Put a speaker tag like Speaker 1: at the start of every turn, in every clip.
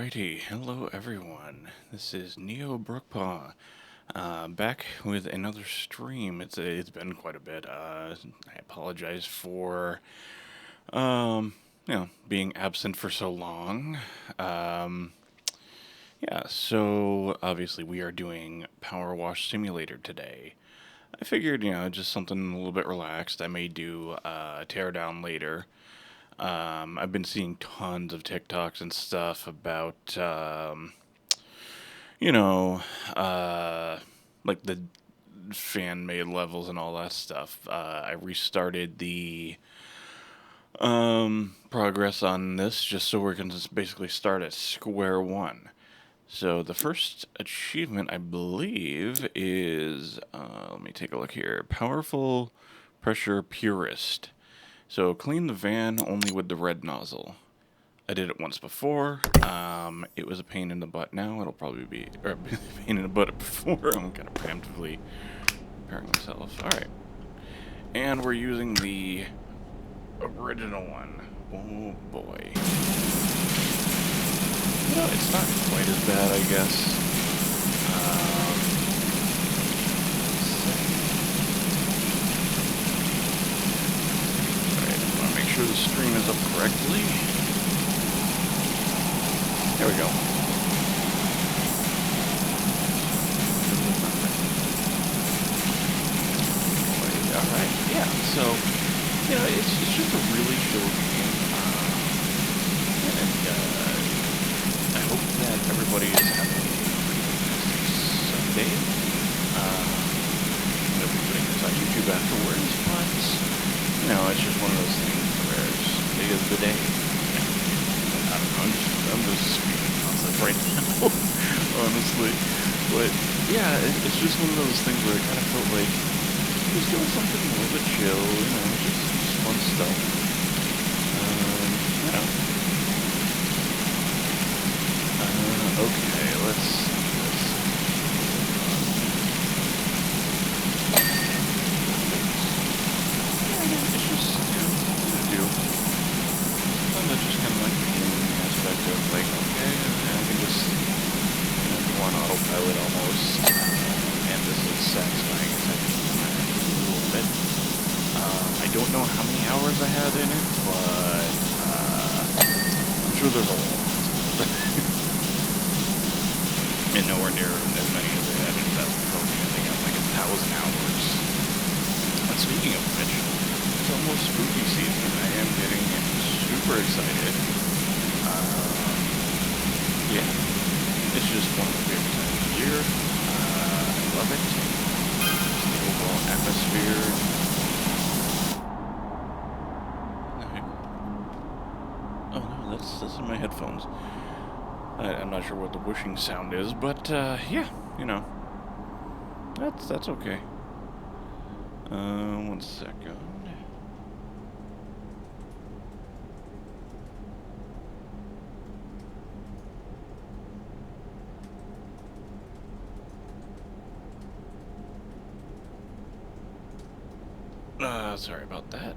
Speaker 1: Alrighty, hello everyone. This is Neo Brookpaw, back with another stream. It's been quite a bit. I apologize for being absent for so long. Um, yeah, so obviously we are doing PowerWash Simulator today. I figured, just something a little bit relaxed. I may do teardown later. I've been seeing tons of TikToks and stuff about, you know, uh, like the fan made levels and all that stuff. I restarted the progress on this just so we can just basically start at square one. So the first achievement, I believe, is let me take a look here. Powerful pressure purist. So clean the van only with the red nozzle. I did it once before. It was a pain in the butt now. It'll probably be or a pain in the butt before. I'm kind of preemptively preparing myself. All right, and we're using the original one. Oh boy. It's not quite as bad, I guess. Alright, I want to make sure the stream is up correctly. There we go. Alright, yeah, so, it's just a really chill game. I hope that everybody is having a fantastic Sunday. I'll be putting this on YouTube afterwards, but, it's just one of those things where it's day of the day. I don't know, I'm just screaming concept right now, honestly. But, yeah, it's just one of those things where it kind of felt like it was doing something a little bit chill, just fun stuff. You know. Okay, let's it's just, something to do. Something that just kind of like the aspect of like, okay, I can just, do on autopilot almost, and this is satisfying as I can a little bit. I don't know how many hours I had in it, but, I'm sure there's a lot. And nowhere near as many as I had in that program. I think I have like 1,000 hours. But speaking of which, it's almost spooky season. I am getting super excited. Yeah, it's just one of my favorite times of the year. I love it. Just the overall atmosphere. Oh no, that's in my headphones. I'm not sure what the whooshing sound is, but, yeah, that's okay. One second. Sorry about that.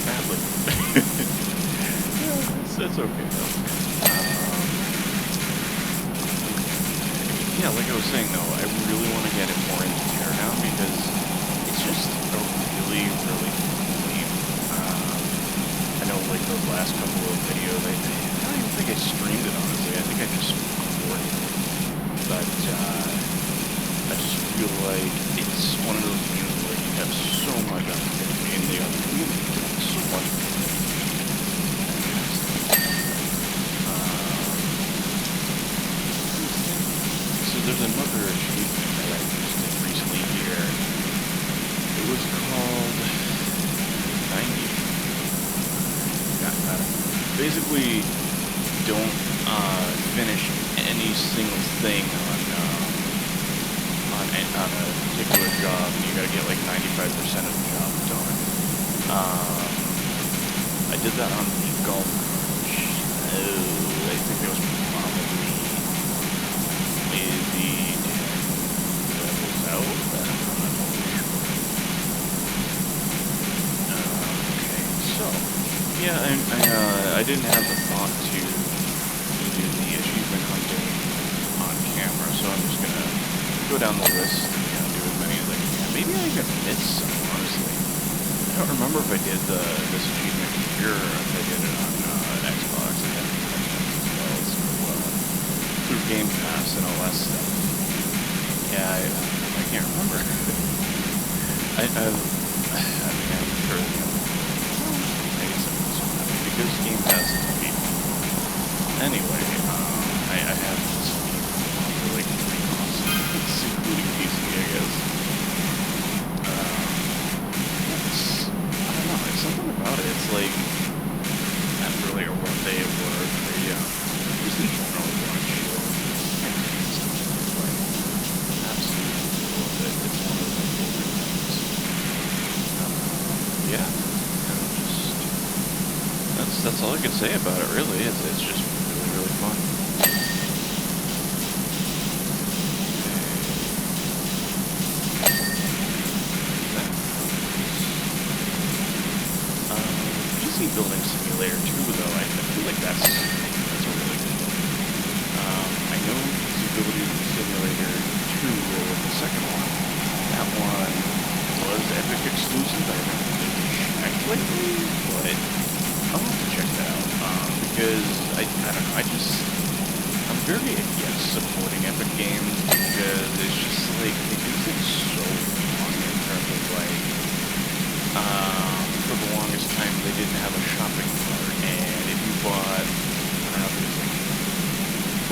Speaker 1: Badly. It's okay though. Yeah, like I was saying though, I really want to get it more into teardown because it's just a really, really fun game. I know like those last couple of videos, I don't even think I streamed it honestly. I think I just recorded it. But I just feel like it's one of those games where you have so much opportunity in the other community. So much. So there's another achievement that I just did recently here. It was called 90. Basically, don't finish any single thing on a particular job. You gotta get like 95% of the job done. I did that on the golf course. I think it was probably maybe 10 levels out. I'm not sure. Yeah, I didn't have the thought to do the achievement hunting on camera, so I'm just gonna go down the list and do as many as I can. Maybe I even missed some, honestly. I don't remember if I did this achievement here or if I did it on Xbox. I had as well, so through Game Pass and all that stuff. Yeah, I can't remember. I mean, I'm sure. I guess I'm also happy because Game Pass is cheap. Anyway, I have this game for like 3 months, including PC, I guess. I don't know, it's something about it. It's like after like a rough day at work, or just in general, watch stuff like absolutely love it. It's one of my favorite things. Yeah, kind of just that's all I can say about it. Really, it's just really fun. PC Building Simulator 2, though, I feel like that's a really good one. I know PC Building Simulator 2, or the second one, that one was Epic exclusive. I haven't checked lately, but I'll have to check that out, because I don't know, I'm very against supporting Epic games, because it's just like, they do things so wrong in terms of like, for the longest time they didn't have a shopping cart, and if you bought, I don't know if it was like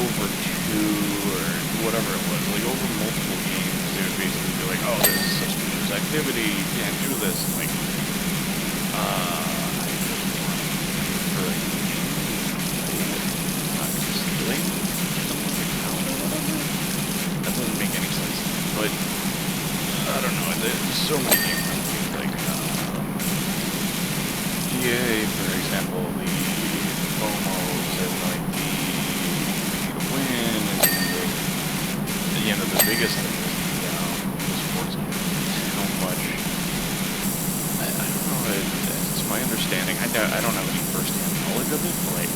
Speaker 1: over 2 or whatever it was, like over multiple games, they would basically be like, oh, this is suspicious activity, you can't do this, and like, I just want for like, not just stealing someone's account or whatever. That doesn't make any sense, but I don't know, there's so many games like, GA, for example, the FOMOs and like the Pay to Win and the biggest thing is the sports games. How much, I don't know, it's my understanding, I don't have any first-hand knowledge of it, but like,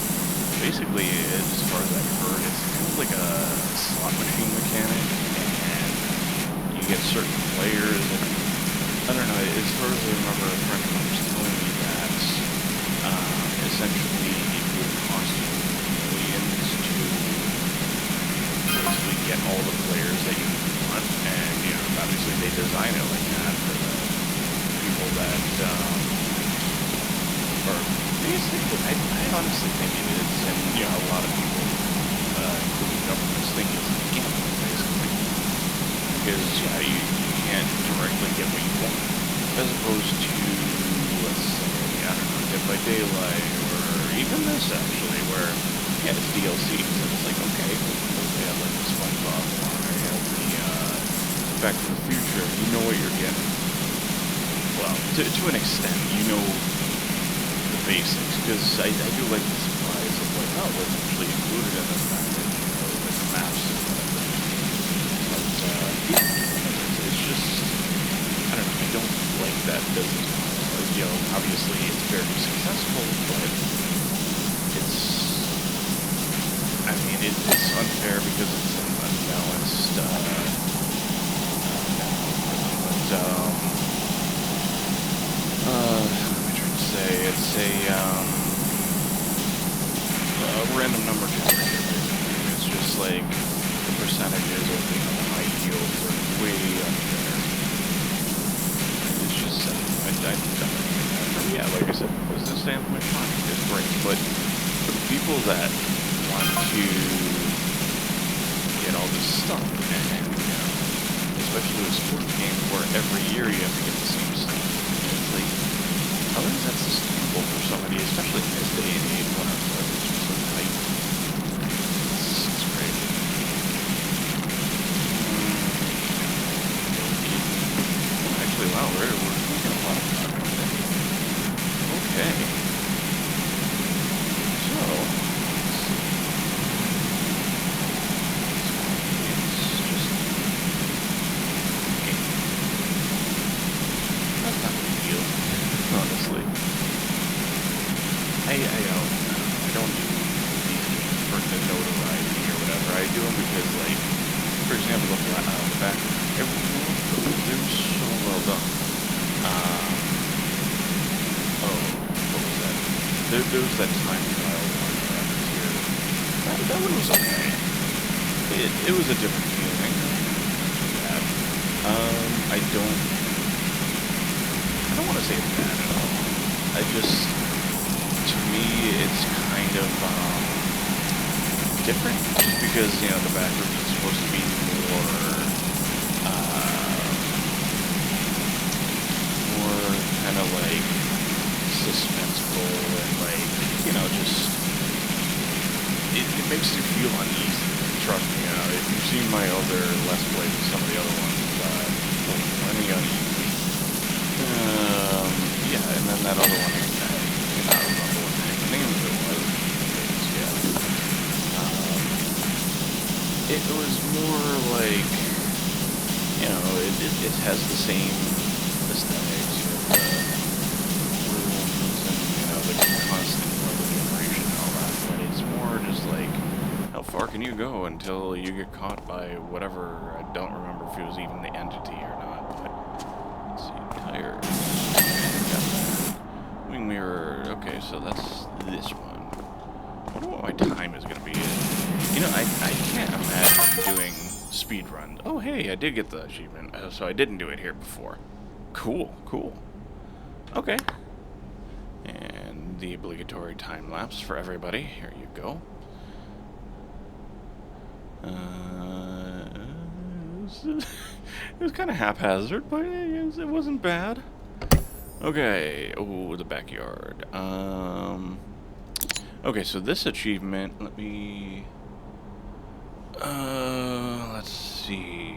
Speaker 1: basically, as far as I've heard, it's kind of like a slot machine mechanic, and you get certain players, and I don't know, as far as I remember, a friend of mine was telling me that essentially it would cost you millions to basically get all the players that you want, and obviously they design it like that for the people that are basically, I honestly think it is, and a lot of people, including governments, think it's gambling basically, because you can't directly get what you want, as opposed to, let's say, I don't know, Dead by Daylight, or even this actually, where, it's DLCs, and it's like, okay, they have like the SpongeBob one, or you have the Back to the Future, you know what you're getting. Well, to an extent, you know the basics, because I do like the surprise of like, oh, what's actually included in this package, like the maps and whatever. But, it's just, I don't know, I don't like that business model. Obviously it's very successful, but it's unfair because it's an unbalanced, what am I trying to say? It's a random number generator, basically. It's just like the percentages of the high yields are way up there. It's just, yeah, like I said, from a business standpoint, fine, it's great, but for the people that want to get all this stuff, and especially with sports games where every year you have to get the same stuff, it's like, how is that sustainable for somebody, especially in this day and age when our budgets are so tight? It's great. Actually, wow, we're making a lot of progress there. Okay. So, that's not a big deal, honestly. They were so well done. Oh, what was that? There was that time trial one here. That one was okay. It was a different feeling. Not too bad. I don't want to say it's bad at all. To me, it's kind of different, just because the backwards is supposed to be more kind of like suspenseful and like just it makes you feel uneasy. Trust me, if you've seen my other Let's Plays with some of the other ones, plenty uneasy. Yeah, and then that other one, I cannot remember what the name of it was. It was more like, it has the same aesthetics with the rooms and, the constant weather generation and all that, but it's more just like, how far can you go until you get caught by whatever? I don't remember if it was even the entity or not, but let's see, tires. Wing mirror, okay, so that's this one. I wonder what my time is going to be. I can't imagine doing speed runs. Oh, hey, I did get the achievement, so I didn't do it here before. Cool. Okay. And the obligatory time lapse for everybody. Here you go. It was kind of haphazard, but it wasn't bad. Okay. Oh, the backyard. Okay, so this achievement, let me... let's see...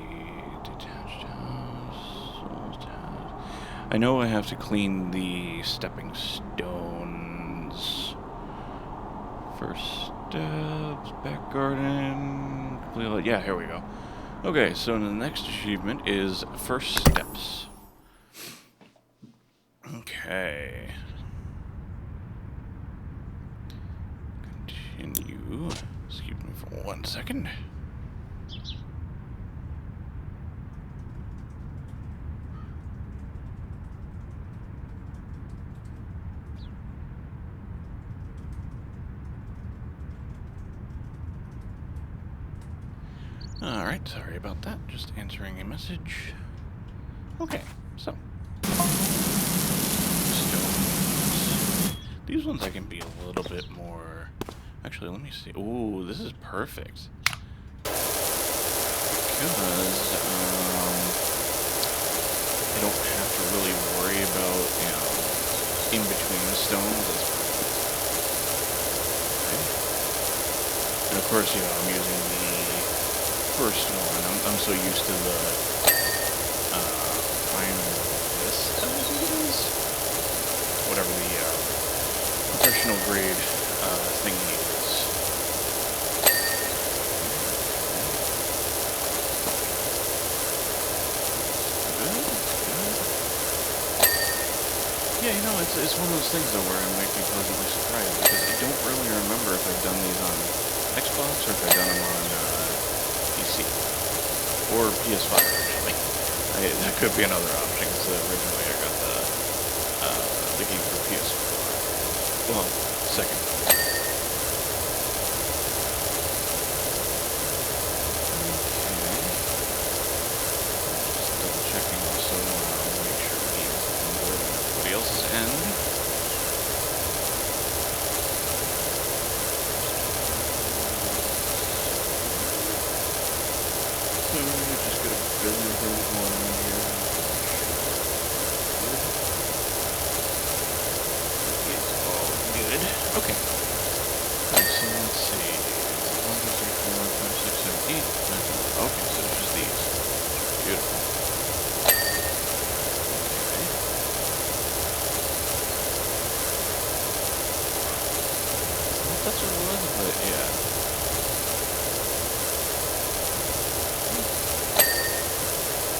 Speaker 1: Detached house... I know I have to clean the stepping stones. First steps, back garden... Yeah, here we go. Okay, so the next achievement is first steps. Okay. Continue. Excuse me for 1 second. Alright, sorry about that. Just answering a message. Okay, so. Stones. These ones I can be a little bit more... Actually, let me see. Ooh, this is perfect. Because, I don't have to really worry about, in between the stones. That's perfect. Okay. And of course, I'm using the first one. I'm so used to the final this, I think it is. Whatever the professional grade thingy is. Good. Yeah, it's one of those things though where I might be pleasantly surprised because I don't really remember if I've done these on Xbox or if I've done them on PC. Or PS5, actually. That could be another option, because originally I got the game for PS4. Well, second. Okay. Just double checking also, make sure he's on board on everybody else's end. Just get a billion things going on here. It's all good. Okay. Alright, so let's see. 1, 2, 3, 4, 5, 6, 7, 8, 9, 10. Okay, so it's just these. Beautiful. Okay. That's what it was, but yeah.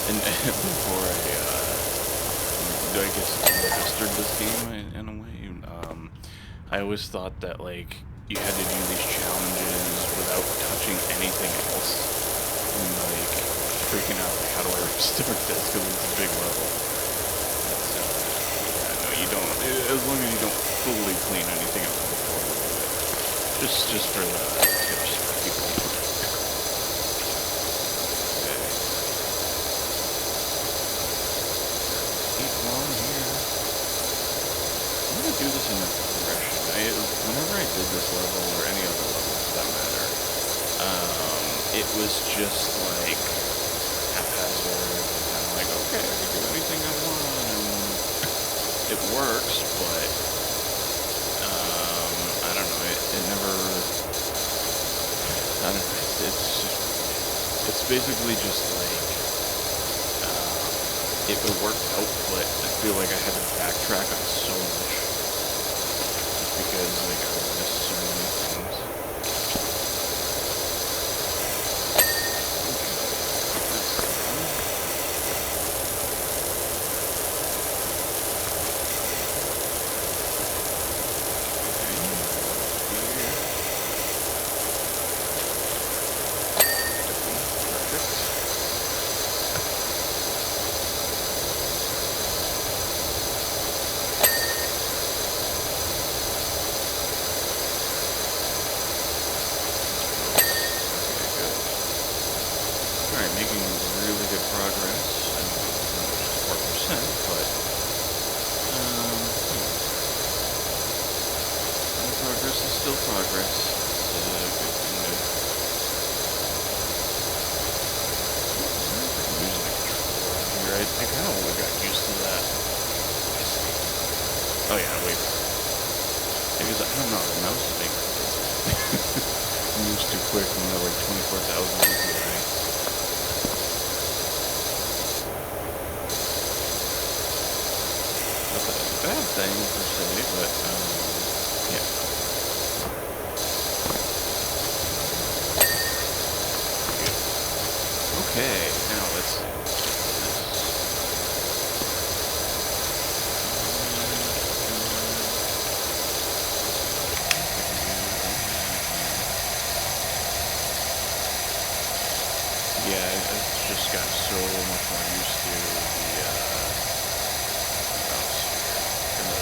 Speaker 1: And before I guess mastered this game in a way, I always thought that like you had to do these challenges without touching anything else, and like freaking out, like, how do I restart this? Because it's a big level. So, yeah, no, you don't, as long as you don't fully clean anything else before you do it. Just for the tips for people. Okay. Keep on here. I'm gonna do this in a progression. Whenever I did this level, or any other level for that matter, it was just like haphazard and kind of like, okay, I can do anything I want, and it works, but I don't know, it never, I don't know, it's basically just like, it worked out, but I feel like I had to backtrack on so much, just because, like, I would miss so many things. Alright, making really good progress. I mean, just 4%, but, progress is still progress. It's a good thing to... I'm using a controller on here. I kind of got used to that. Oh yeah, wait. Because, I don't know, the mouse is making moves too quick when they're like 24,000 DPI. Not that it's a bad thing per se, but yeah. Okay, now let's see. Yeah, I've just got so much more used to the mouse and the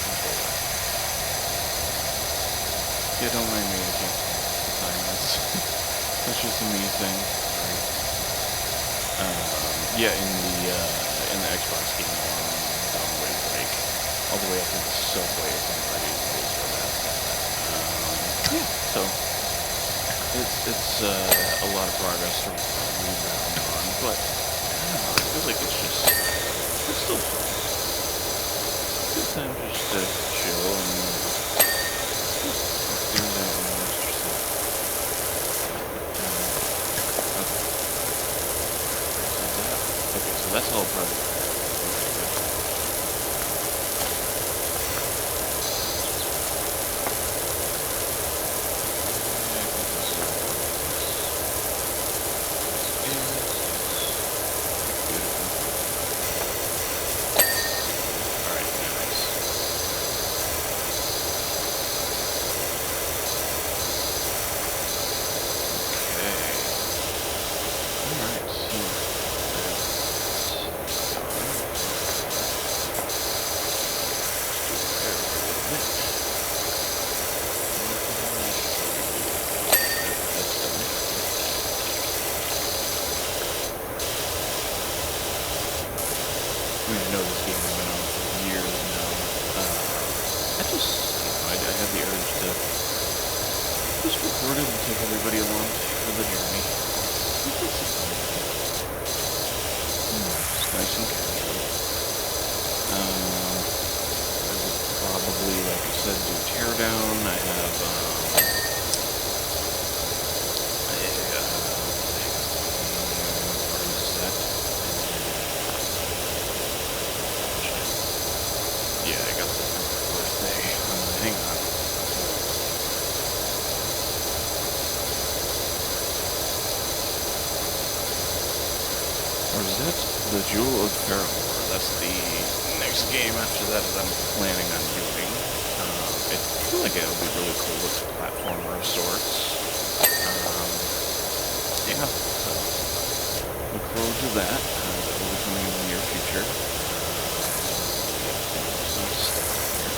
Speaker 1: controller. Yeah, don't mind me, I can't time this. That's just a me thing. Sorry. Yeah, in the Xbox game, down the way, like all the way up to the subway, if anybody's for that. Yeah, so. It's a lot of progress to rebound on, but I don't know, I feel like it's still fun. Good time just to chill and do that and rest yourself. Okay, so that's all progress. I mean, I know this game has been on for years now. I had the urge to just record it and take everybody along for the journey. It's nice and casual. I would probably, like I said, do teardown. I have, yeah, I got the birthday. Hang on. Or is that the Jewel of Paramore? That's the next game after that that I'm planning on doing. I feel like it would be really cool. It's a platformer of sorts. Yeah, so forward to that. That will be coming in the near future. Some stuff here.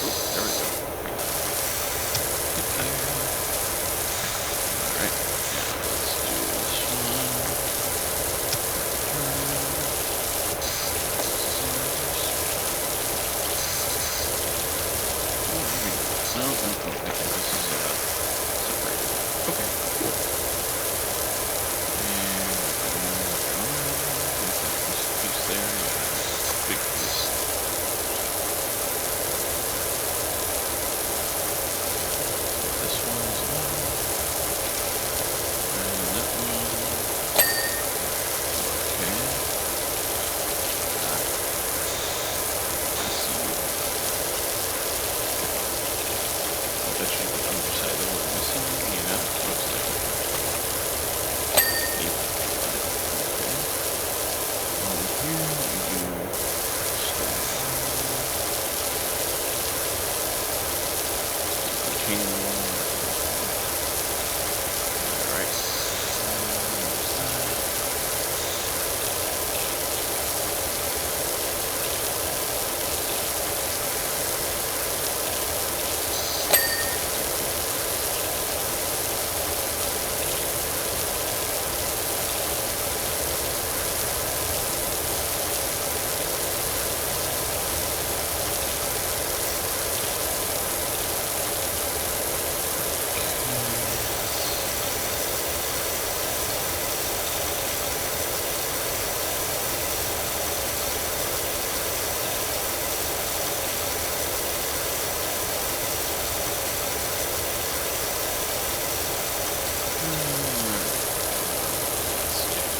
Speaker 1: Oop, there we go. Get there. Alright, and let's do this one. No, okay, this is separated. Okay, cool. And this piece there, yeah, big piece. This one as well. And that one. Okay. I see you. I bet you the underside that we're missing. Yeah, looks like it. Yep. Okay. Over here, we do stone. Retaining wall. Alright.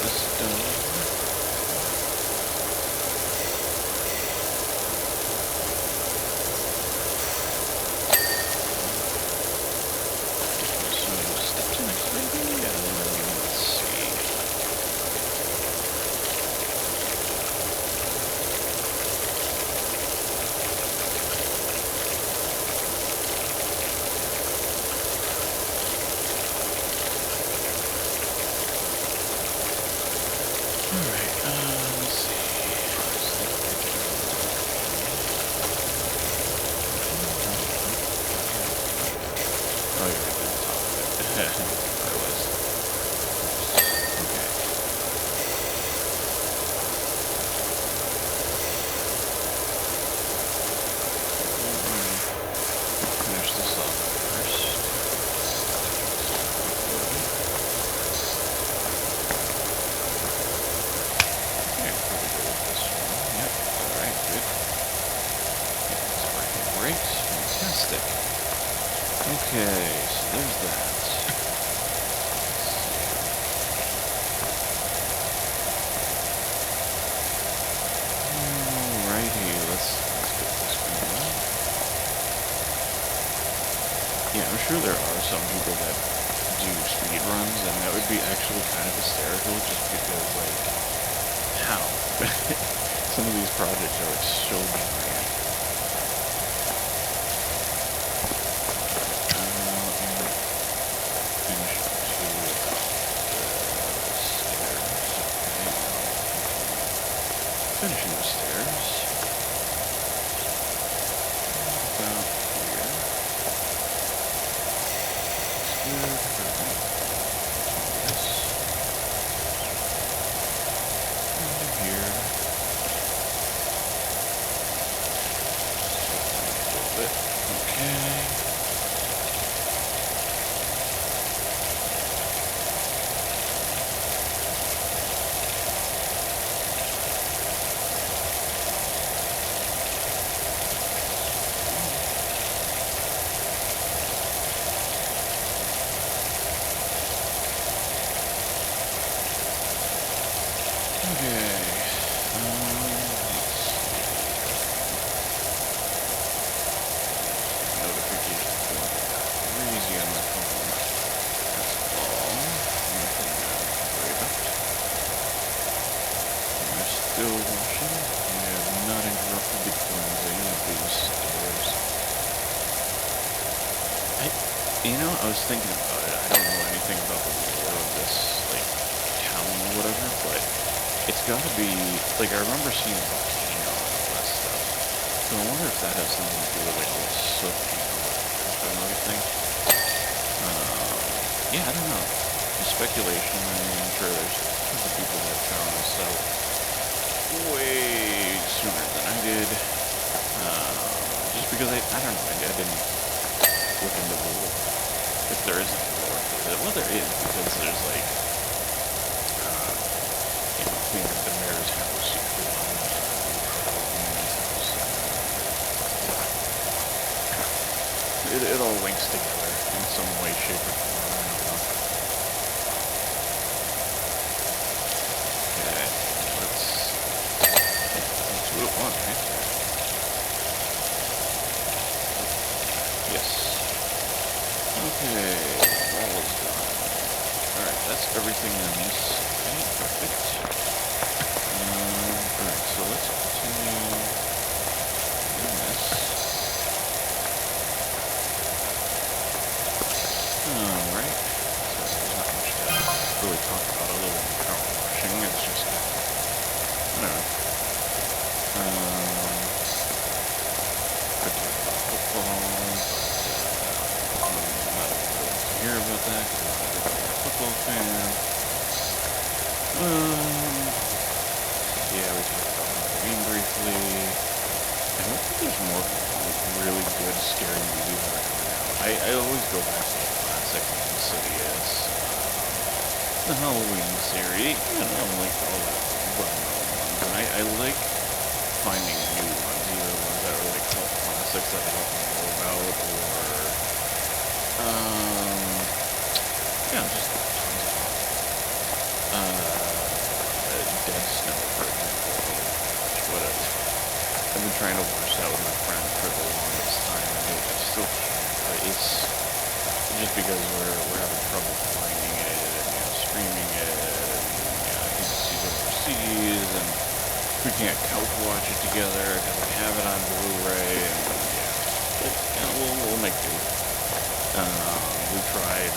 Speaker 1: There's that. Let's see. Oh, you're right on top of it. I was. Okay. Finish this off first. Okay, probably go with this one. Yep. Alright, good. Yeah, sparking brakes. Fantastic. Okay, so there's that. Alrighty, let's get this going. Yeah, I'm sure there are some people that do speed runs, and that would be actually kind of hysterical, just because, like, how? Some of these projects are like so giant. Finish up to about the stairs. Okay. Finishing the stairs. About here. That's good. This. Over here. A little bit. Okay. Still washing. We have not interrupted the cleansing of these stairs. I, I was thinking about it. I don't know anything about the lore of this, like, town or whatever, but it's gotta be, like, I remember seeing a volcano and all that stuff. So I wonder if that has something to do with, like, all the soot and everything. Yeah, I don't know. Just speculation. I mean, I'm sure there's tons of people that found this out way sooner than I did. Just because I don't know, I didn't look into the lore. If there is any lore with it. Well, there is, because there's like, clean up the mayor's house, you go on the woman's house. It all links together in some way, shape, or form. I don't know. Okay, let's do it one, right? Yes. Okay, wall is done. Alright, that's everything in this. Okay, perfect. Alright, so let's continue doing this. Alright, so there's not much to really talk about other than power washing. It's just, I don't know. I talk about football, but I'm not really to hear about that because I'm not really a football fan. Yeah, we talked about Halloween briefly. I don't think there's more really good scary movies that are coming out. I always go back to the classic Insidious, the Halloween series, like all the well-known ones. And I like finding new ones, either ones that are like cult classics that I don't know about, or just tons of fun. Dead Snow, for example. What a, I've been trying to watch that with my friend for the longest time, and I still can't. But it's just because we're having trouble finding it and streaming it, and he's overseas, and we can't couch watch it together because we have it on Blu-ray, and but we'll make do. We tried.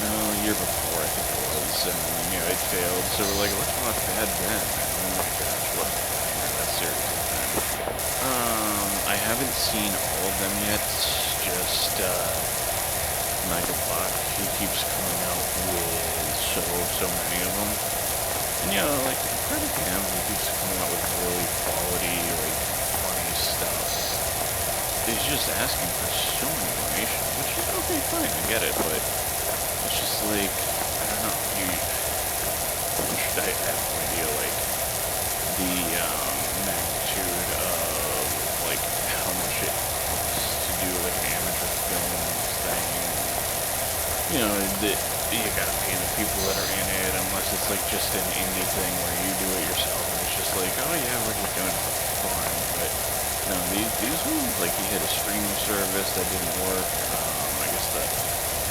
Speaker 1: No, a year before I think it was, and it failed. So we're like, let's watch Bad Ben. Oh my gosh, what a banger that series has been. I haven't seen all of them yet. Just Michael Bach, he keeps coming out with so many of them. And like credit to him, he keeps coming out with really quality, like funny stuff. He's just asking for so much information, which is okay, fine, I get it, but it's just like, I don't know, I have no idea, like, the magnitude of, like, how much it costs to do, like, an amateur film thing. You gotta pay the people that are in it, unless it's, like, just an indie thing where you do it yourself, and it's just like, oh yeah, we're just doing it for fun, but, no, these ones, like, he had a streaming service that didn't work, I guess the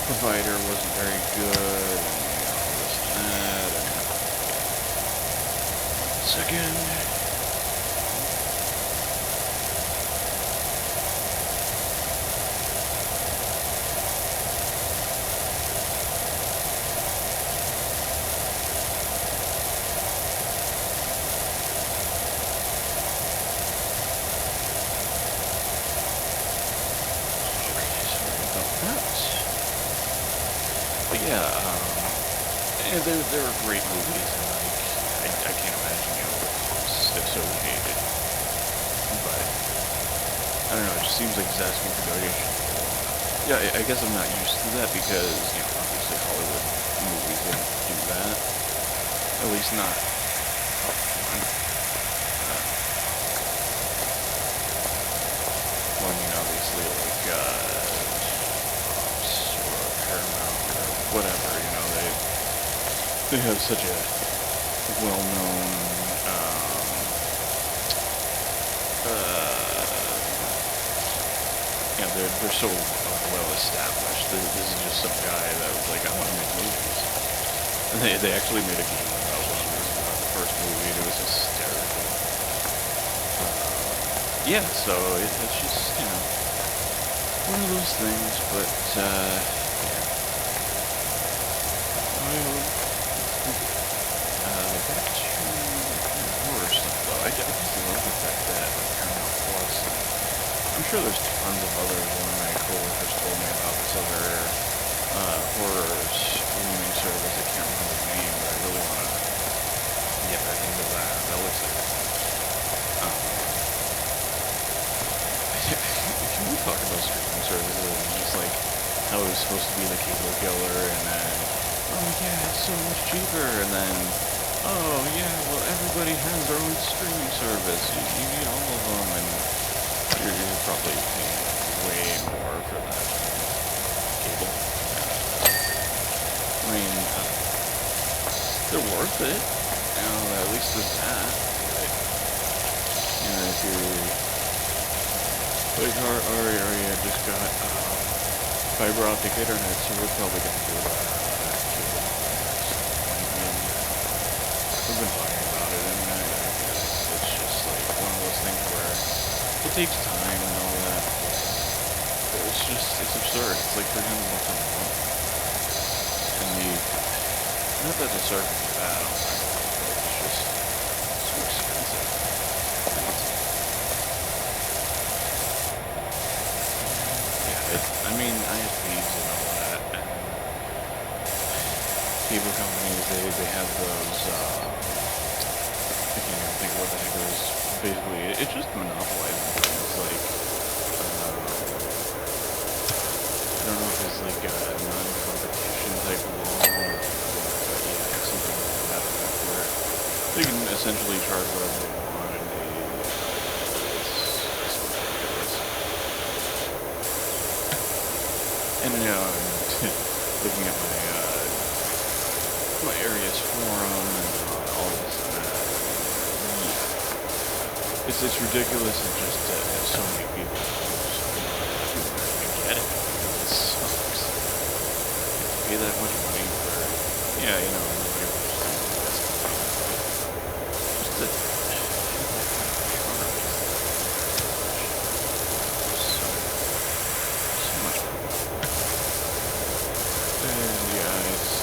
Speaker 1: provider wasn't very good, and all this and that, and second. But yeah, they're great movies, and I can't imagine the costs associated. But I don't know, it just seems like he's asking for donations a lot. Yeah, I guess I'm not used to that because obviously Hollywood movies didn't do that. At least not up front. Well, obviously like Fox or Paramount or whatever, they have such a well-known, they're so well established. This is just some guy that was like, I want to make movies, and they actually made a game about one of the first movie, and it was hysterical. Yeah, so it's just one of those things, but yeah. Back to horror stuff though. I just love the fact that like Paramount Plus, I'm sure there's tons of others. One of my coworkers told me about this other horror streaming service. I can't remember the name, but I really want to get back into that. That looks like can we talk about streaming services and just like how it was supposed to be the cable killer and then oh yeah, it's so much cheaper and then oh yeah, well everybody has their own streaming service. You need all of them and you're probably paying way more for that cable. I mean, they're worth it. You know, at least there's that. Like, you know, if you're like our area just got fiber optic internet, so we're probably gonna do that cable at some point. And we've been talking about it, and I guess it's just like one of those things where it takes time and all that. But it's absurd. It's like $300 a month, and not that the service is bad, but it's just so expensive. I mean, ISPs and all that, and cable companies, they have those, I can't even think what the heck it is. Basically, it's just monopolizing things, like, I don't know if it's like a non-competition type law, or yeah, something like that, where they can essentially charge whatever they want, and it's ridiculous. And you know, I'm looking at my area's forum and all this and that. Yeah. It's ridiculous and just so many people just don't get it. It sucks. You pay that much money for yeah, you know, nobody wants to just so much money. And yeah, it's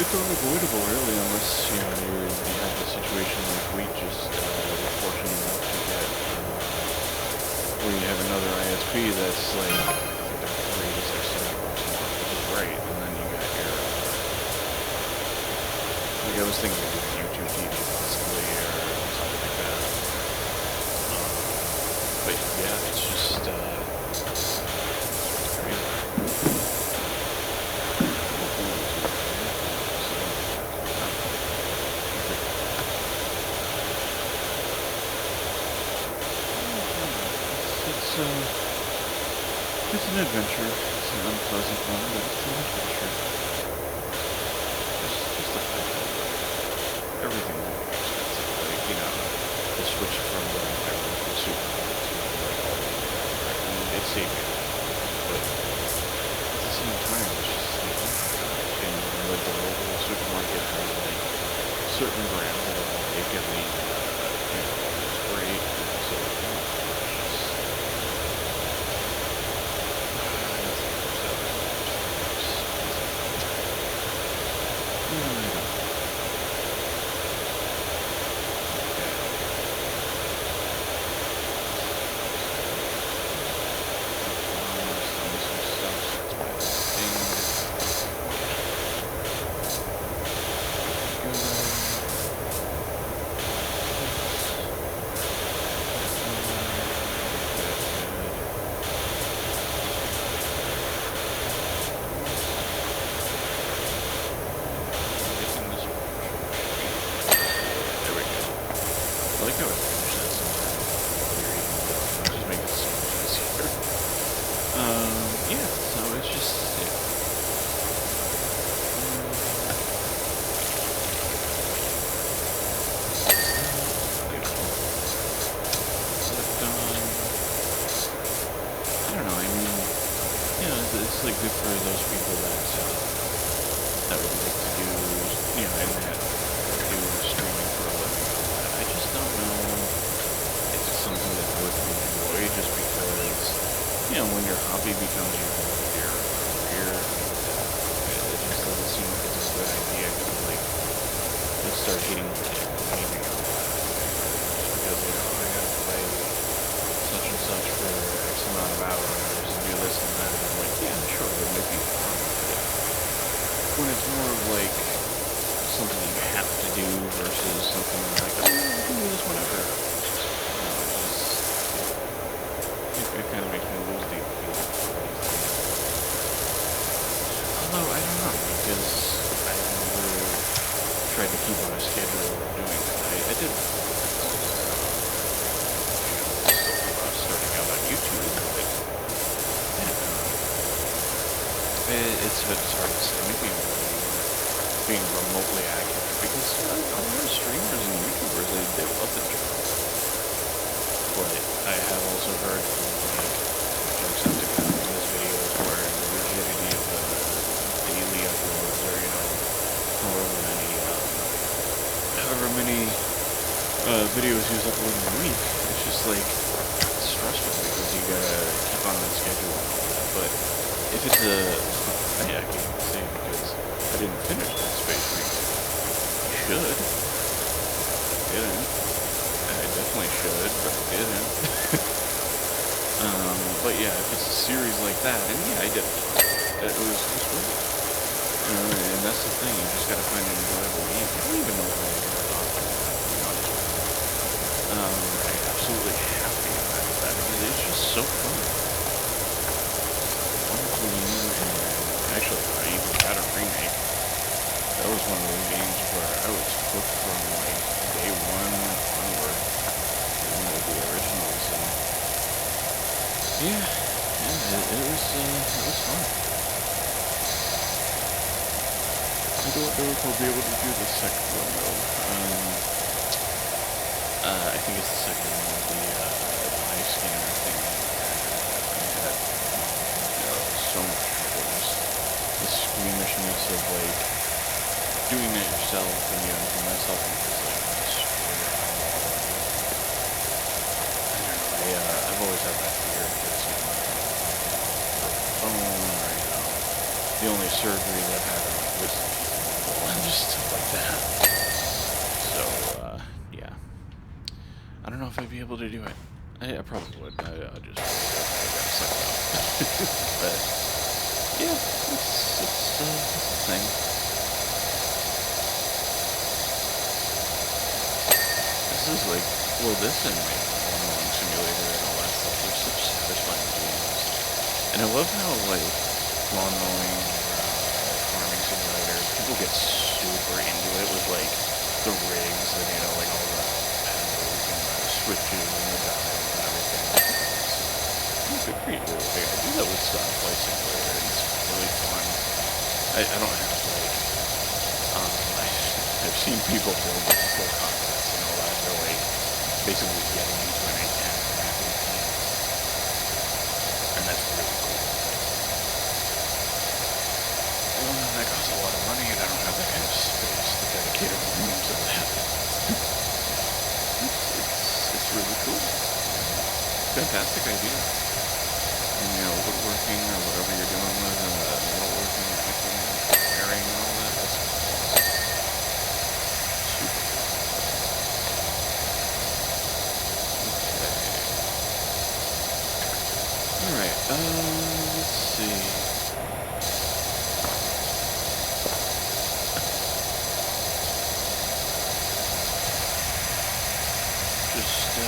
Speaker 1: unavoidable really unless, you know, you have a situation like we just were fortunate enough to get where you have another ISP that's like I think they're $3 to $6 a month, which is great, and then you got your like I was thinking of doing YouTube TV possibly or something like that. But yeah, it's just crazy. It's an adventure. It's an unpleasant one, but it's an adventure. Just the fact that everything's really expensive. Like, you know, the switch from the local supermarket to like all the right? I mean, it's saving me, but at the same time, it's just like, oh my gosh. And like the local supermarket has like certain brands that are particularly, you know, it's great. So, oh my gosh. It's like good for those people that would like to do, you know, and that do streaming for a living and all that. I just don't know if it's something that would enjoy just because when your hobby becomes your career, it just doesn't seem like it's a good idea to like just start getting gaming on that. Just because like, oh, I gotta play such and such for X amount of hours and do this and that. And I'm like, yeah, sure, it might be fun, but when it's more of like something you have to do versus something like, oh, I can do this whenever. It kind of makes me lose the appeal for these things. Although, I don't know, because I've never tried to keep on a schedule of doing it. I did starting out on YouTube, but yeah, it's hard to say. Maybe being remotely accurate, because a lot of streamers and YouTubers, they love the job. But I have also heard from like Jacksepticeye's videos where the rigidity of the daily uploads, or however many videos he's uploading a week, it's just like it's stressful because you gotta keep on that schedule and all that. But if it's I can't say because I didn't finish that space week. I should. Didn't. I definitely should, but I didn't. But yeah, if it's a series like that, and yeah, I did. It was great. And that's the thing, you just gotta find an enjoyable game. I don't even know if I'm gonna talk about that, to be honest with you. I absolutely have to get back to that because it's just so fun. Wonderful game, and actually, I even got a remake. That was one of those games where I was hooked from like day one onward. One of the originals, and yeah, it was fun. I don't know if I'll be able to do the second one though. I think it's the second one with the eye scanner thing. I had so much trouble. Just the squeamishness of like doing it yourself, and you have to mess up and just like destroy your eyeball. I don't know. I've always had that fear because phone, or the only surgery that I've had on my wisdom teeth and just stuff like that. So yeah, I don't know if I'd be able to do it. I probably would. I gotta suck it up. But yeah, it's a thing. This is like, well, this and like One Simulator and all that stuff. They're such satisfying games. And I love how like lawn mowing or farming simulator, people get super into it with like the rigs and like all the pedals and the switches and the dials and everything. It's good for you. Like, I do that with Flight Simulator. It's really fun. I don't have like I've seen people build like full contests and all that. They're like basically getting into an account and mapping teams, and that's really cool. That costs a lot of money, and I don't have that kind of space to dedicate a room to that. It's really cool. Fantastic idea. And, woodworking or whatever you're doing with metalworking or anything, wiring and all that, that's awesome. Super cool. Okay. Alright, let's see. Just,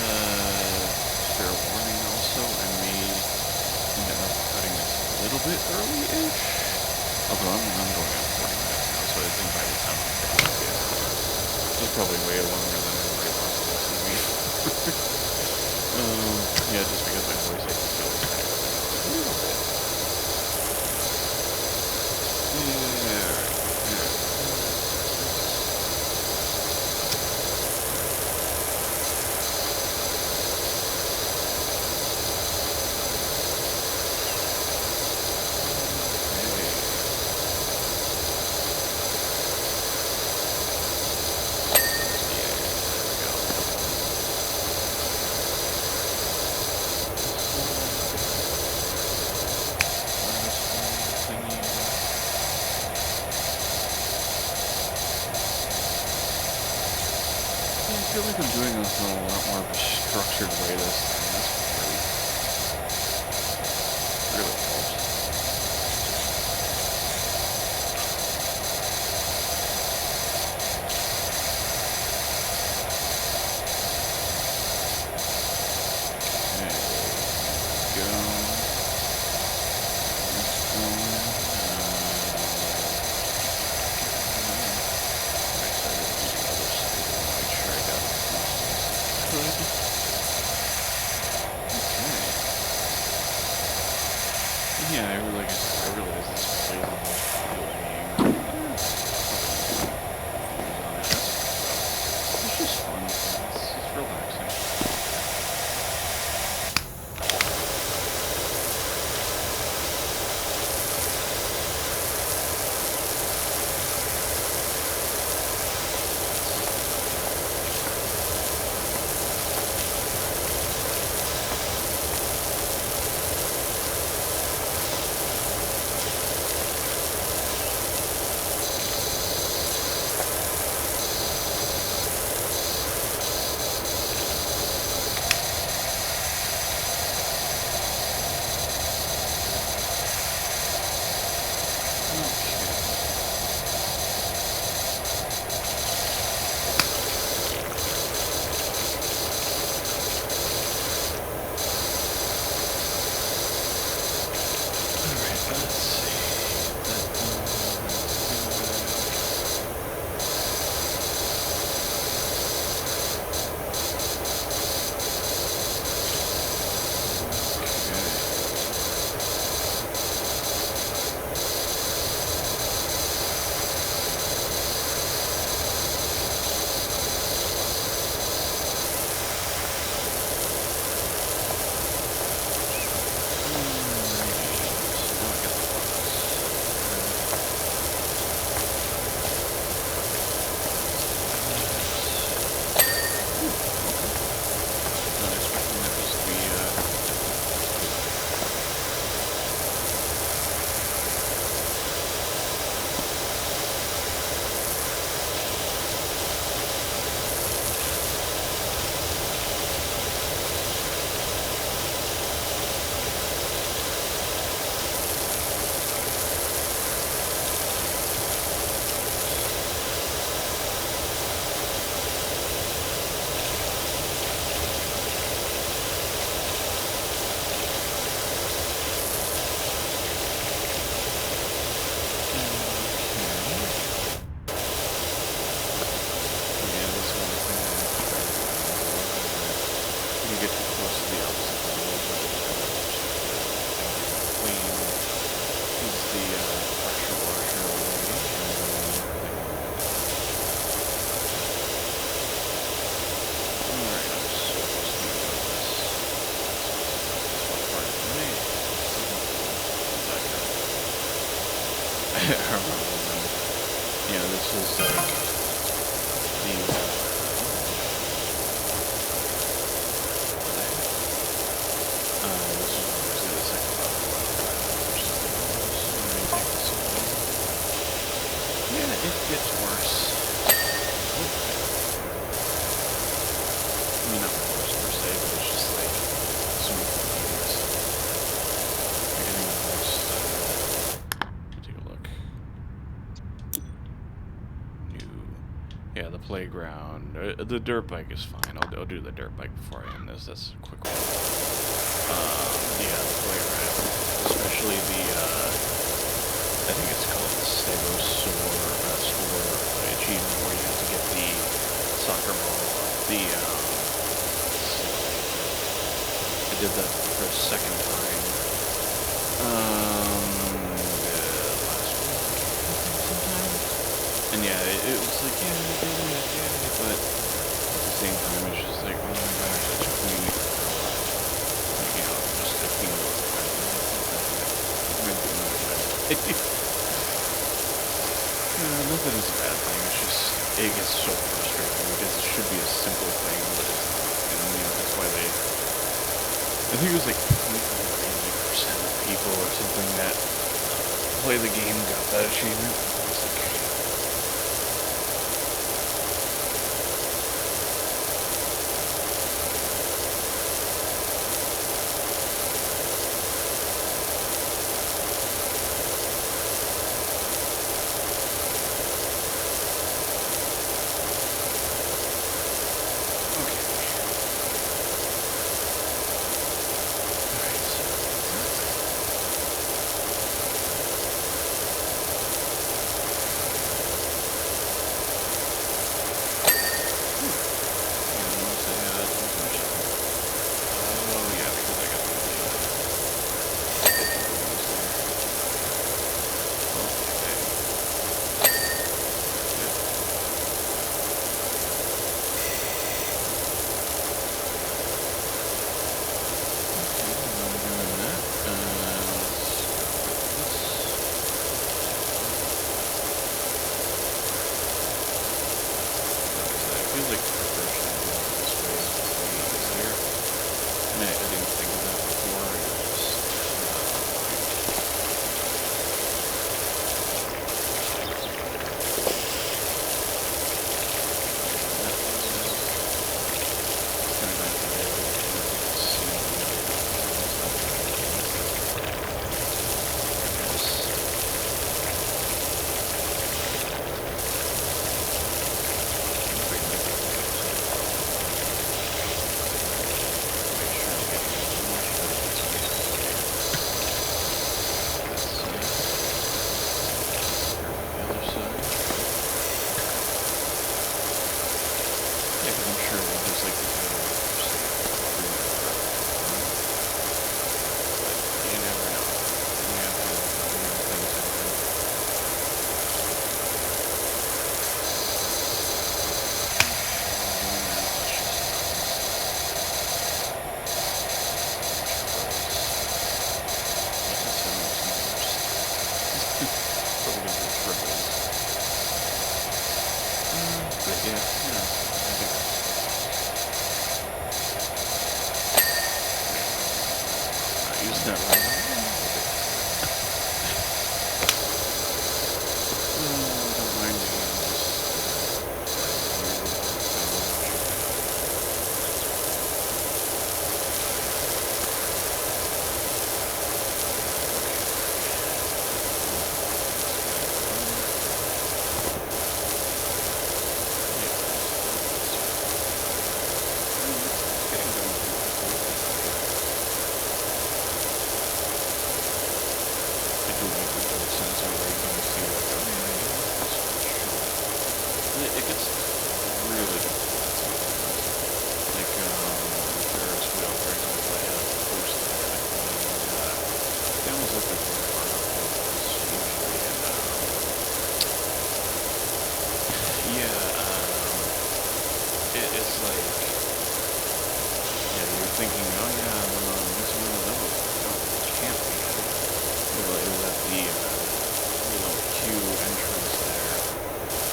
Speaker 1: fair warning also, I may end up cutting this a little bit early-ish. Although I'm going on 40 minutes now, so I think by the time I'm finished, this is probably way longer than everybody wants to listen to me. Yeah, just because my voice I can feel is kind of a little bit. Yeah, alright. feel like I'm doing this in a lot more of a structured way this time. That's really helps. Yeah, I realize this plays on the game. It's just fun. It's relaxing. I remember when, this was like the, this was obviously the second level, which is like, so let me take this away. Yeah, it gets worse. I mean, not worse per se, but it's just like, so much more tedious. Like, I think the most, take a look. Yeah, the playground. The dirt bike is fine. I'll do the dirt bike before I end this. That's a quick one. Yeah, the playground. Especially the, I think it's called the score achievement where you have to get the soccer ball off the, I did that for a second time. Last week, sometime. And yeah, it was like, yeah, I did it, yeah, but at the same time, it's just like, oh my gosh, it took me, like, just 15 minutes. Nothing is a bad thing, it's just, it gets so frustrating because it should be a simple thing, but it's not. And, that's why I think it was like 0.98% of people or something that play the game got that achievement. It's like, that right a little bit better. Don't mind me, I'm just playing here with it gets really difficult sometimes. Like, the Ferris wheel, for example, I had a post that they almost look like they're far up poles usually, and, yeah, it's like, yeah, you're thinking, oh yeah, I'm missing one of those. No, it can't be. Well, it was at the, little queue entrance there,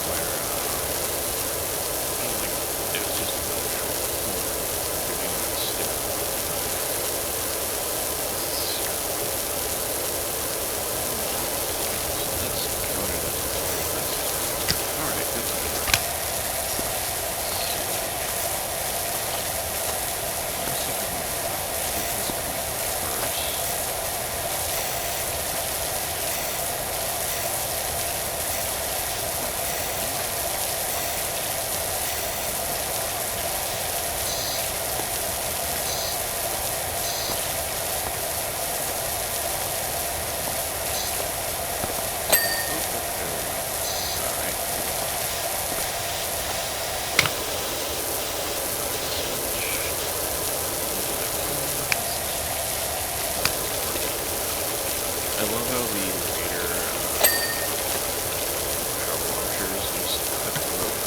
Speaker 1: where, like, it was just a really short corner. You're doing that stick. So that's counted as a total. Alright, good to know. Let's see if I can get this going first. I love how the later power washers just cut through it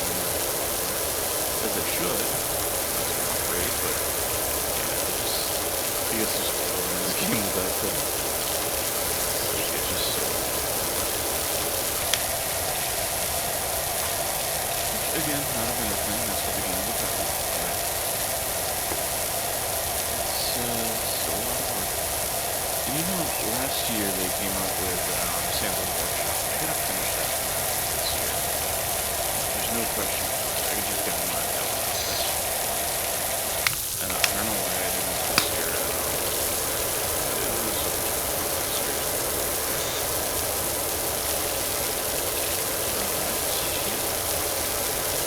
Speaker 1: as it should. That's not great, but yeah, I guess there's oil in this game without the. It's just so. Again, not a bad thing. That's the beginning of the problem. But it's still a lot of work. And you know, last year they came out with Sam's Workshop. I gotta finish that this year. There's no question. I could just get on my out this year. And I don't know why I didn't this year. But it was last year.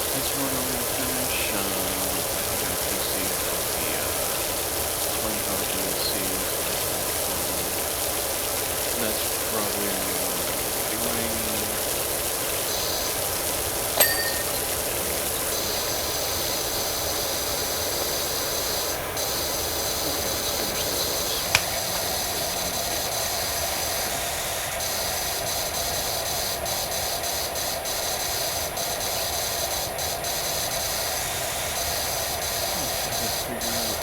Speaker 1: This one I'm gonna finish. I think on PC of the SpongeBob DLC. That's probably what I'm doing. Okay, let's finish this let's figure out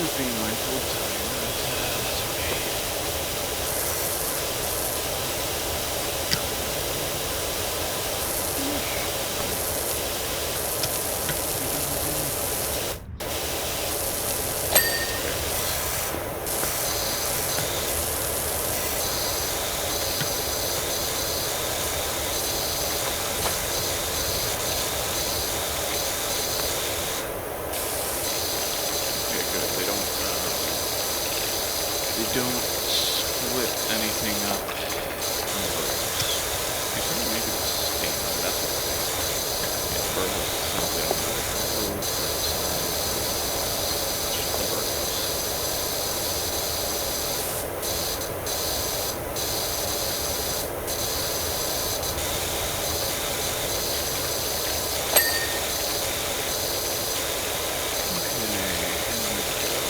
Speaker 1: just being mindful of time, but that's okay. they don't split anything up in burrows. You said maybe the stain, that's what it is. Yeah, the burrows themselves, they don't have like a roof or a side or anything like that. It's just the burrows. Okay, here we go.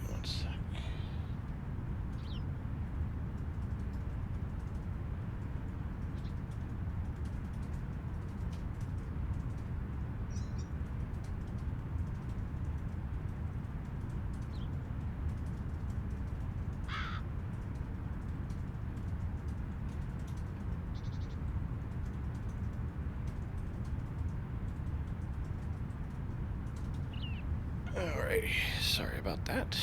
Speaker 1: One sec. Alrighty, sorry about that.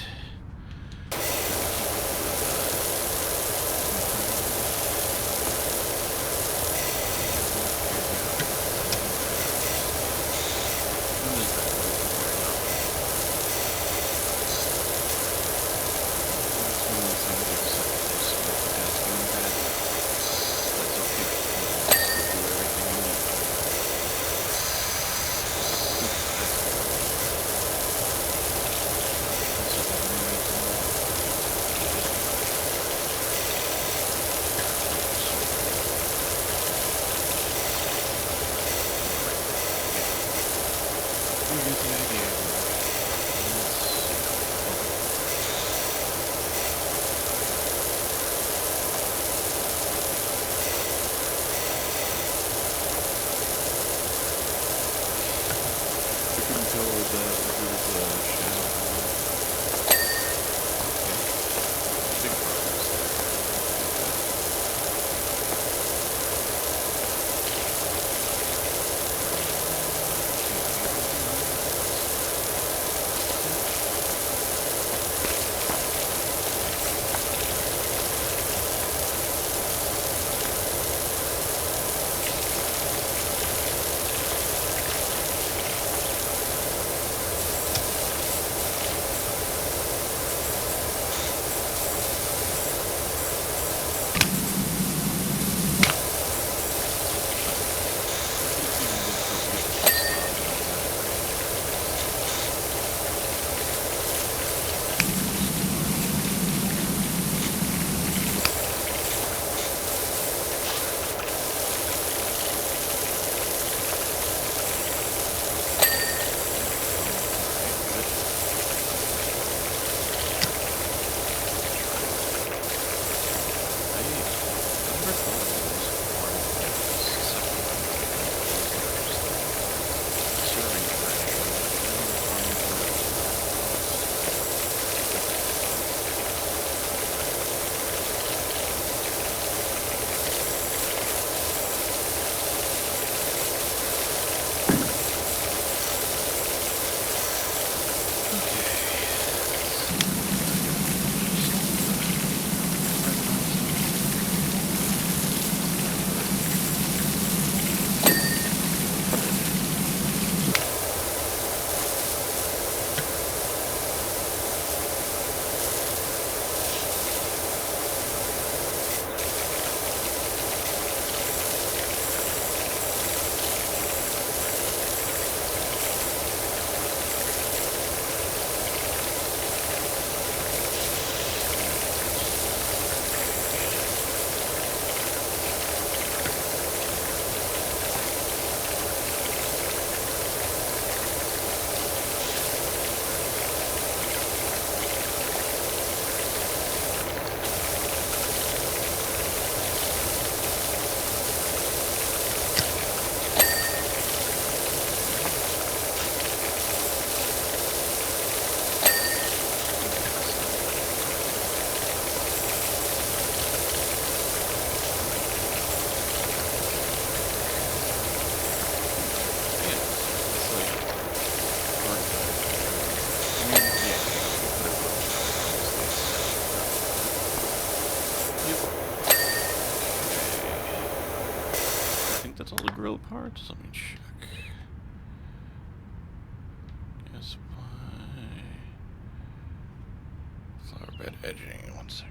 Speaker 1: that's all the grill parts. Let me check. Gas supply. Flower bed edging. 1 second.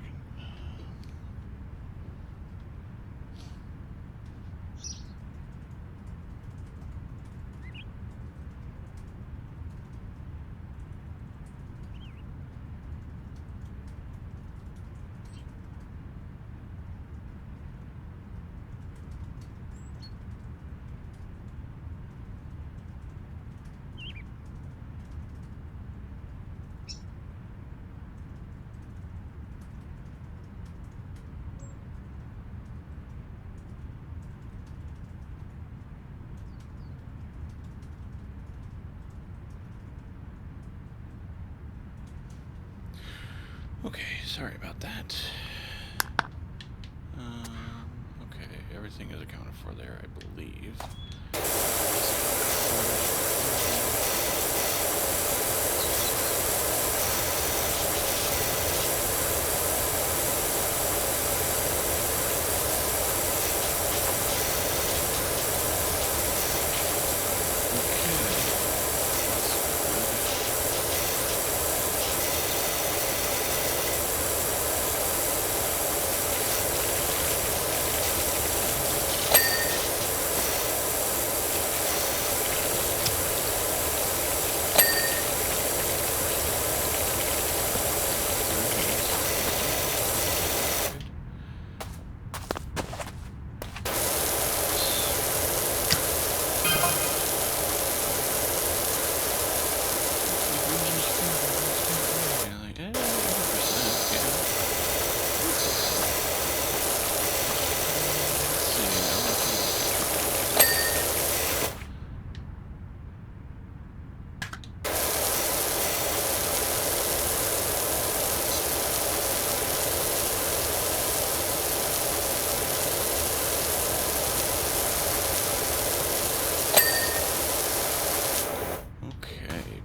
Speaker 1: Okay, sorry about that. Okay, everything is accounted for there, I believe.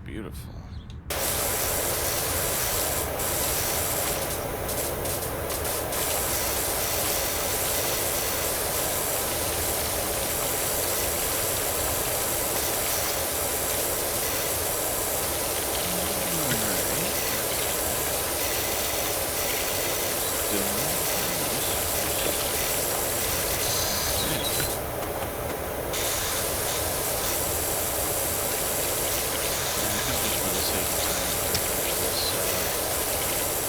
Speaker 1: Beautiful.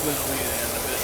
Speaker 1: That'll be the end of it.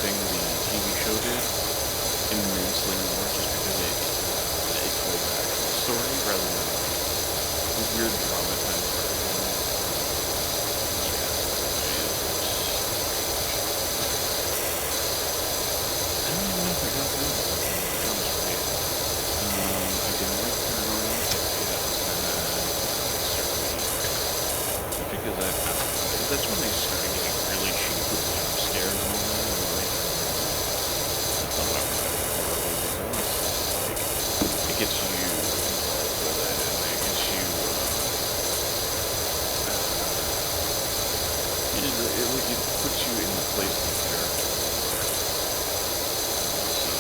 Speaker 1: everything the TV show did immensely more, just because it told the actual story rather than the weird dramatized version. I don't even know if I got through the whole thing, to be honest with you. I didn't like Paranormal Activity. That was kind of because I don't know, because that's when they started getting really cheap with jump scares and all that. And like, that's not what I'm about with horror movies. Honestly, like it gets you involved with it, and it gets you, like it puts you in the place of the character. So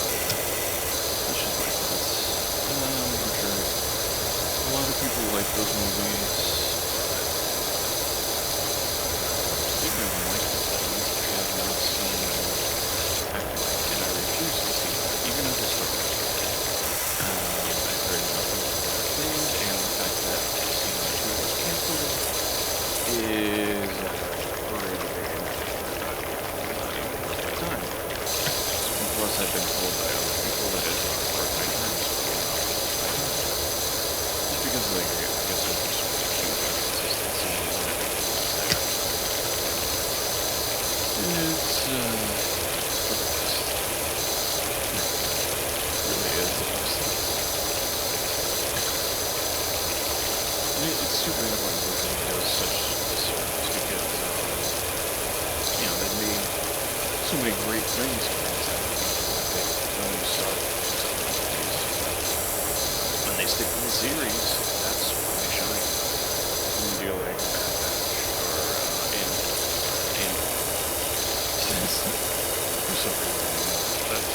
Speaker 1: that's just my thoughts. I'm sure a lot of people like those movies. Speaking of unlikely things, I have not seen Acolyte, and I refuse to see that, even if it's not much good. I've heard nothing but bad things, and the fact that season 2 was cancelled is pretty big enough for not even worth my time. And plus, I've been told by other people that it's not worth my time, so I will not waste my time. Just because, like, I guess there's just huge inconsistency in everything there. It's, for the best. It really is, honestly. It's too bad when Disney does such a service because, they made so many great things for these animations that they only start with some movies. When they stick to the series, that's when they shine. When you do like Bad Batch or Andor. For some reason, that's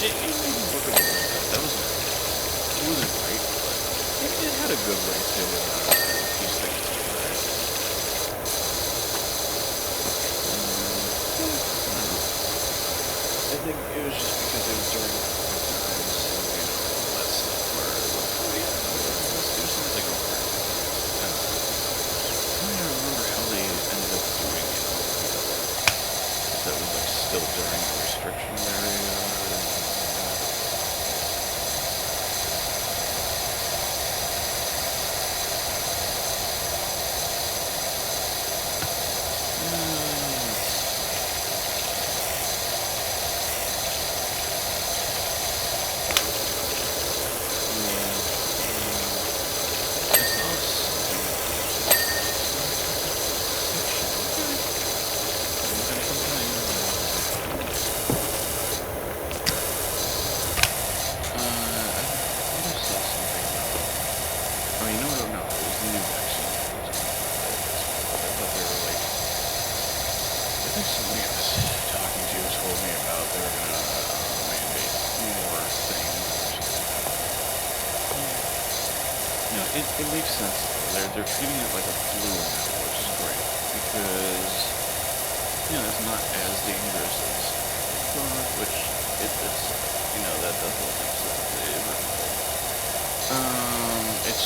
Speaker 1: it made me look at it. That was nice. It wasn't great, but it had a good way to piece things together. I don't know. I think it was just because it was during COVID times and, all that stuff where, like, oh yeah, let's do something over it. I don't even remember how they ended up doing it. If that was, like, still during the restriction area or anything like that. Oh, you know what? No, it was the new vaccine that was coming out. I thought they were like, I think somebody I was talking to told me about they were gonna mandate more things or something. It makes sense though. They're treating it like a flu now, which is great because it's not as dangerous as they thought, which it's that whole thing's it's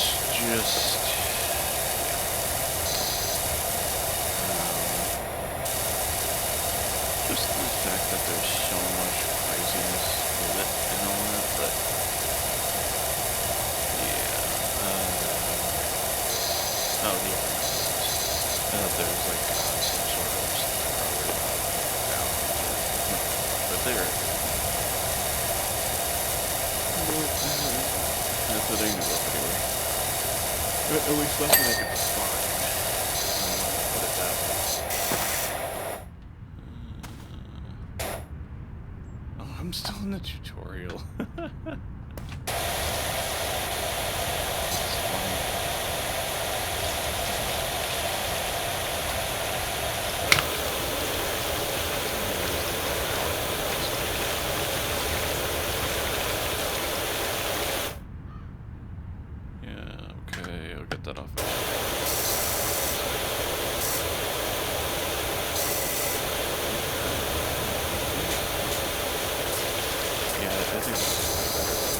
Speaker 1: just the fact that there's so much craziness with it and all that, but yeah, the other ones. I thought there was like some sort of something or other down, but they're that's what I knew of anyway. At least that's what I could find. Put it that way. Oh, I'm still in the tutorial. That's funny. I'll get that off. Yeah, I think this is way better than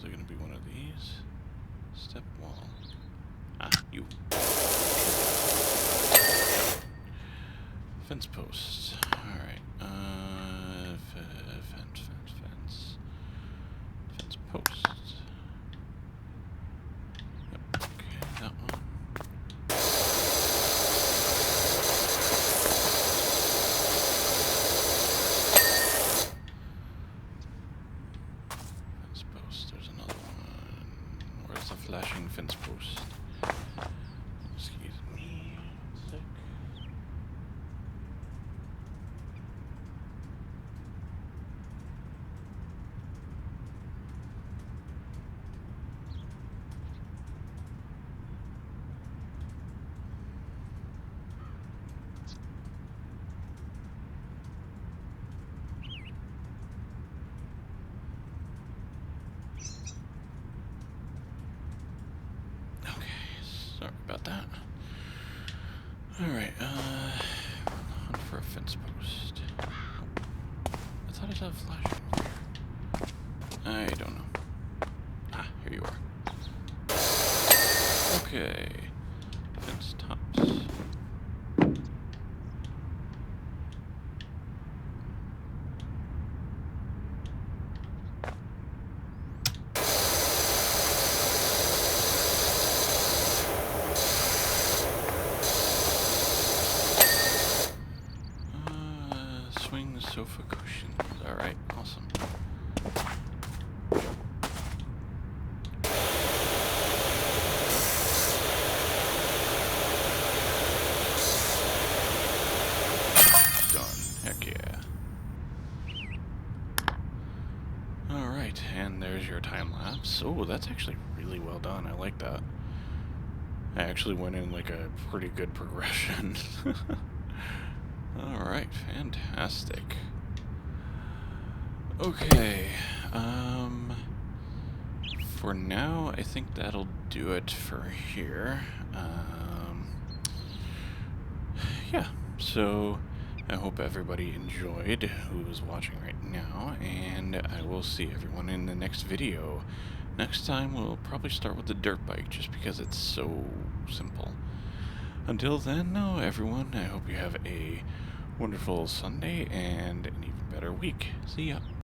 Speaker 1: Is it going to be one of these? Step wall. Ah, you. Fence posts. Alright. Fence. Fence posts. Yep, okay, that one. Fence post. There's another one. Where's the flashing fence post? Excuse me. Sick. Okay, sorry about that. Alright, hunt for a fence post. I thought I saw a flash over here. I don't know. Ah, here you are. Okay. Fence tops. Swing sofa cushions. Alright, awesome. Done. Heck yeah. Alright, and there's your time lapse. Oh, that's actually really well done. I like that. I actually went in like a pretty good progression. Alright, fantastic. Okay, for now, I think that'll do it for here. Yeah, so I hope everybody enjoyed who is watching right now, and I will see everyone in the next video. Next time, we'll probably start with the dirt bike, just because it's so simple. Until then, though, everyone, I hope you have a wonderful Sunday and an even better week. See ya.